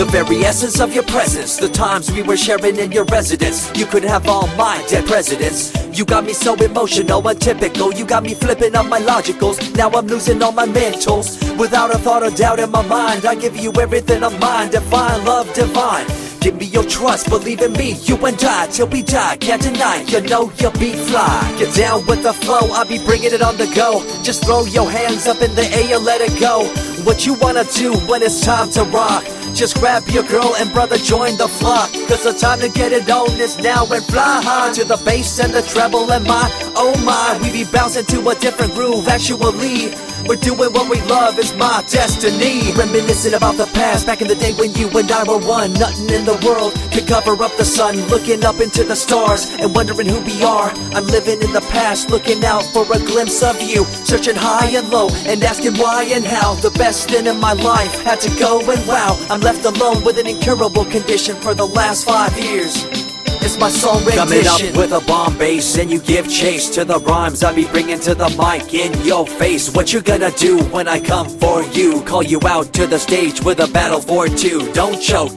The very essence of your presence, the times we were sharing in your residence. You could have all my dead presidents. You got me so emotional, untypical. You got me flipping up my logicals. Now I'm losing all my mentals. Without a thought or doubt in my mind, I give you everything of mine. Divine love, divine. Give me your trust, believe in me, you and I, till we die, can't deny, you know you'll be fly. Get down with the flow, I'll be bringing it on the go. Just throw your hands up in the air, let it go. What you wanna do when it's time to rock? Just grab your girl and brother, join the flock. Cause the time to get it on is now, and fly high to the bass and the treble and my, oh my. We be bouncing to a different groove, actually. We're doing what we love, it's my destiny. Reminiscing about the past, back in the day when you and I were one. Nothing in the world could cover up the sun. Looking up into the stars and wondering who we are. I'm living in the past, looking out for a glimpse of you. Searching high and low and asking why and how. The best thing in my life had to go, and wow, I'm left alone with an incurable condition for the last 5 years. It's my song rendition. Coming up with a bomb bass and you give chase to the rhymes I be bringing to the mic in your face. What you gonna do when I come for you? Call you out to the stage with a battle for two. Don't choke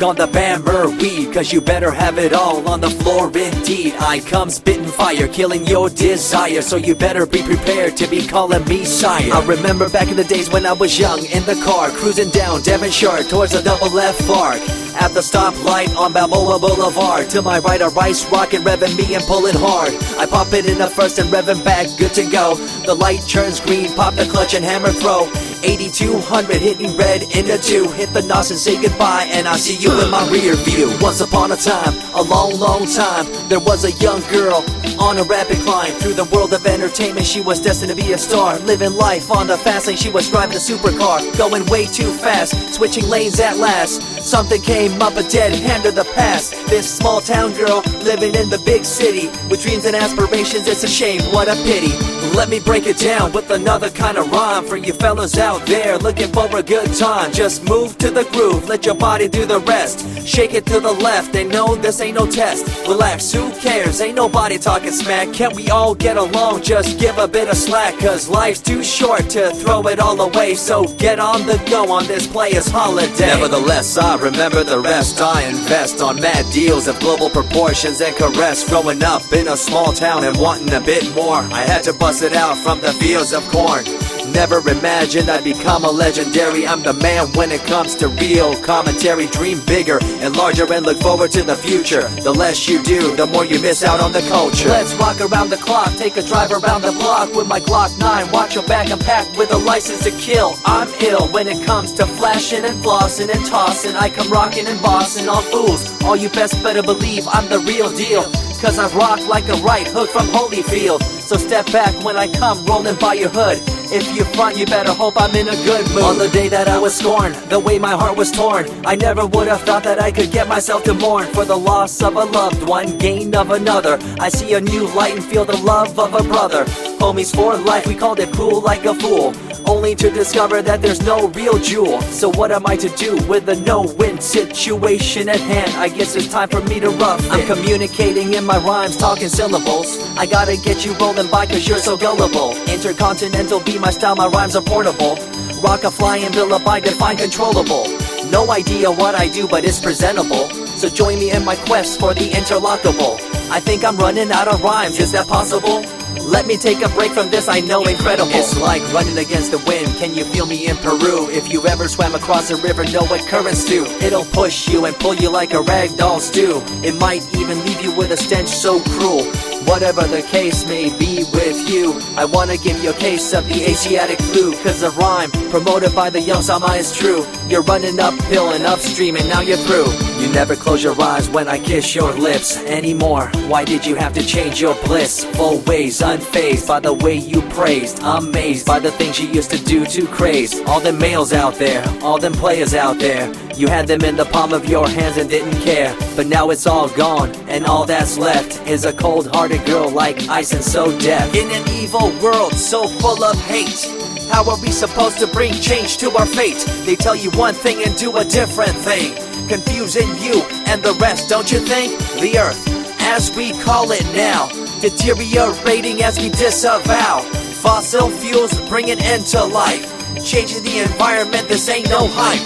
on the Bandolier, cause you better have it all on the floor indeed. I come spitting fire, killing your desire, so you better be prepared to be calling me sire. I remember back in the days when I was young, in the car, cruising down Devonshire towards the double F arc. At the stoplight on Balboa Boulevard, to my right a rice rocket revving me and pulling hard. I pop it in the first and revving back, good to go. The light turns green, pop the clutch and hammer throw. 8200 hitting red in the 2. Hit the NOS and say goodbye, and I see you in my rear view. Once upon a time, a long time, there was a young girl on a rapid climb through the world of entertainment. She was destined to be a star, living life on the fast lane. She was driving a supercar, going way too fast, switching lanes at last. Something came up, a dead hand of the past. This small town girl living in the big city with dreams and aspirations. It's a shame, what a pity. Let me break it down with another kind of rhyme for you fellas out there looking for a good time. Just move to the groove, let your body do the rest. Shake it to the left, they know this ain't no test. Relax, who cares, ain't nobody talking smack. Can't we all get along, just give a bit of slack. Cause life's too short to throw it all away, so get on the go on this player's holiday. Nevertheless, I remember the rest. I invest on mad deals of global proportions and caress. Growing up in a small town and wanting a bit more, I had to bust it out from the fields of corn. Never imagined I'd become a legendary. I'm the man when it comes to real commentary. Dream bigger and larger and look forward to the future. The less you do, the more you miss out on the culture. Let's rock around the clock, take a drive around the block with my Glock 9. Watch your back, I'm packed with a license to kill. I'm ill when it comes to flashing and flossing and tossing. I come rocking and bossing on fools. All you best better believe I'm the real deal, cause I rock like a right hook from Holyfield. So step back when I come rolling by your hood. If you front, you better hope I'm in a good mood. On the day that I was scorned, the way my heart was torn, I never would have thought that I could get myself to mourn for the loss of a loved one, gain of another. I see a new light and feel the love of a brother. Homies for life, we called it cool like a fool, only to discover that there's no real jewel. So what am I to do with a no-win situation at hand? I guess it's time for me to rough it. I'm communicating in my rhymes, talking syllables. I gotta get you rolling by cause you're so gullible. Intercontinental be my style, my rhymes are portable. Rock a flying villa by define controllable. No idea what I do, but it's presentable. So join me in my quest for the interlockable. I think I'm running out of rhymes, is that possible? Let me take a break from this, I know incredible. It's like running against the wind, can you feel me in Peru? If you ever swam across a river, know what currents do. It'll push you and pull you like a ragdoll stew. It might even leave you with a stench so cruel. Whatever the case may be with you, I wanna give you a case of the Asiatic flu. Cause the rhyme promoted by the young Sama is true. You're running uphill and upstream and now you're through. You never close your eyes when I kiss your lips anymore. Why did you have to change your bliss? Full ways, unfazed by the way you praised. Amazed by the things you used to do to craze. All them males out there, all them players out there, you had them in the palm of your hands and didn't care. But now it's all gone, and all that's left is a cold-hearted girl like ice and so deaf. In an evil world so full of hate, how are we supposed to bring change to our fate? They tell you one thing and do a different thing, confusing you and the rest, don't you think? The earth, as we call it now, deteriorating as we disavow. Fossil fuels bring an end to life, changing the environment, this ain't no hype.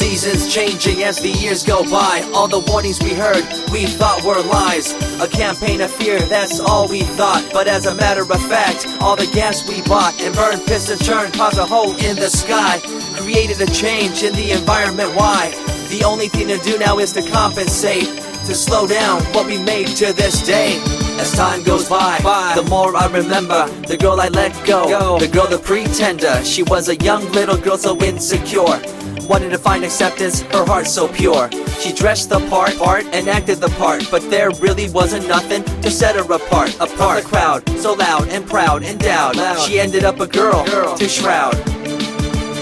Seasons changing as the years go by. All the warnings we heard, we thought were lies. A campaign of fear, that's all we thought. But as a matter of fact, all the gas we bought and burned, pissed and churned caused a hole in the sky. Created a change in the environment, why? The only thing to do now is to compensate, to slow down what we made to this day. As time goes by, the more I remember the girl I let go, the girl, the pretender. She was a young little girl so insecure, wanted to find acceptance, her heart so pure. She dressed the part and acted the part, but there really wasn't nothing to set her apart from the crowd, so loud and proud, endowed. She ended up a girl to shroud.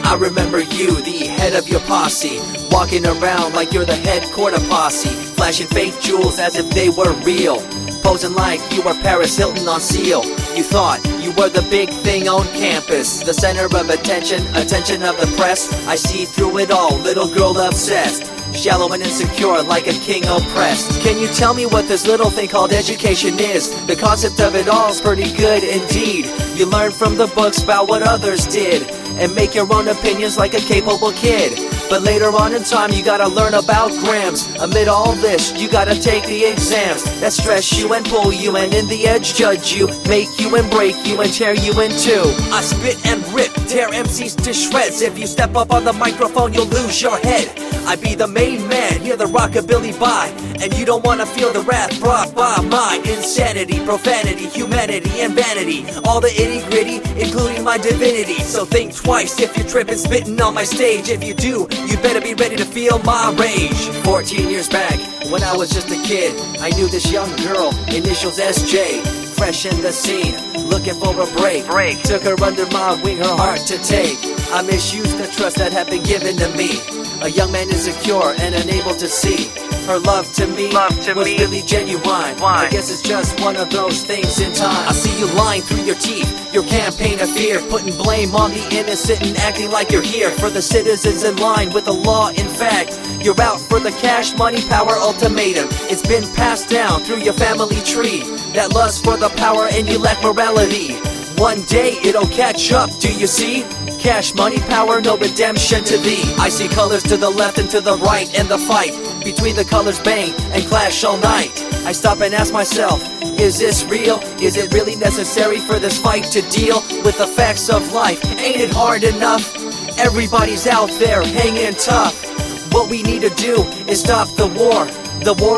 I remember you, the head of your posse, walking around like you're the head quarter posse, flashing fake jewels as if they were real, posing like you were Paris Hilton on seal. You thought you were the big thing on campus, the center of attention of the press. I see through it all, little girl obsessed, shallow and insecure like a king oppressed. Can you tell me what this little thing called education is? The concept of it all's pretty good indeed. You learn from the books about what others did and make your own opinions like a capable kid. But later on in time you gotta learn about grams. Amid all this you gotta take the exams that stress you and pull you, and in the edge judge you, make you and break you and tear you in two. I spit and rip, tear MCs to shreds. If you step up on the microphone you'll lose your head. I be the main man, hear the rockabilly by, and you don't wanna feel the wrath brought by my insanity, profanity, humanity, and vanity. All the itty gritty, including my divinity. So think twice if you're tripping, spitting on my stage. If you do, you better be ready to feel my rage. 14 years back, when I was just a kid, I knew this young girl, initials SJ, fresh in the scene, looking for a break. Took her under my wing, her heart to take. I misused the trust that had been given to me. A young man insecure and unable to see her love to me was really genuine. I guess it's just one of those things in time. I see you lying through your teeth, your campaign of fear, putting blame on the innocent and acting like you're here for the citizens in line with the law. In fact, you're out for the cash, money, power ultimatum. It's been passed down through your family tree, that lust for the power and you lack morality. One day it'll catch up, do you see? Cash, money, power, no redemption to thee. I see colors to the left and to the right, and the fight between the colors bang and clash all night. I stop and ask myself, is this real? Is it really necessary for this fight to deal with the facts of life? Ain't it hard enough? Everybody's out there hanging tough. What we need to do is stop the war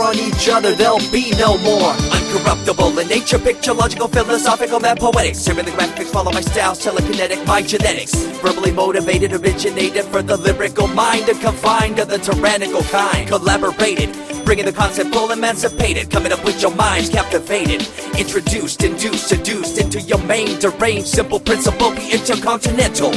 on each other, there'll be no more. Uncorruptible in nature, picture, logical, philosophical, and poetic. Serving the graphics, follow my style, telekinetic, my genetics. Verbally motivated, originated for the lyrical mind, and confined to the tyrannical kind. Collaborated, bringing the concept full emancipated, coming up with your minds captivated. Introduced, induced, seduced into your main deranged, simple principle, be intercontinental.